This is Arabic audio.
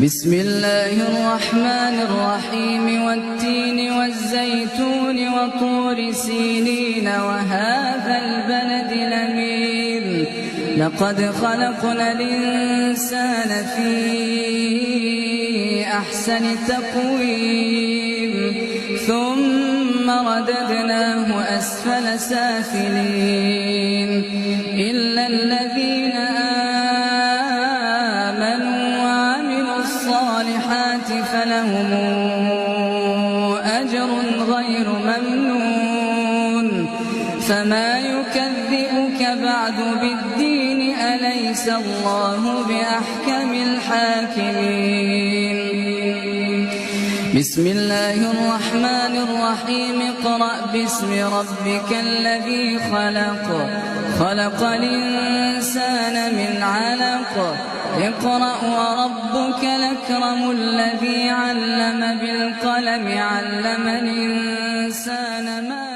بسم الله الرحمن الرحيم والتين والزيتون وطور سينين وهذا البلد الأمين لقد خلقنا الإنسان في أحسن تقويم ثم رددناه أسفل سافلين إلا الذين آمنوا وعملوا الصالحات فلهم أجر غير ممنون فما يكذبك بعد بالدين أليس الله بأحكم الحاكمين بسم الله الرحمن الرحيم اقرأ باسم ربك الذي خلق الإنسان من علق اقرأ وربك الأكرم الذي علم بالقلم علم الإنسان ما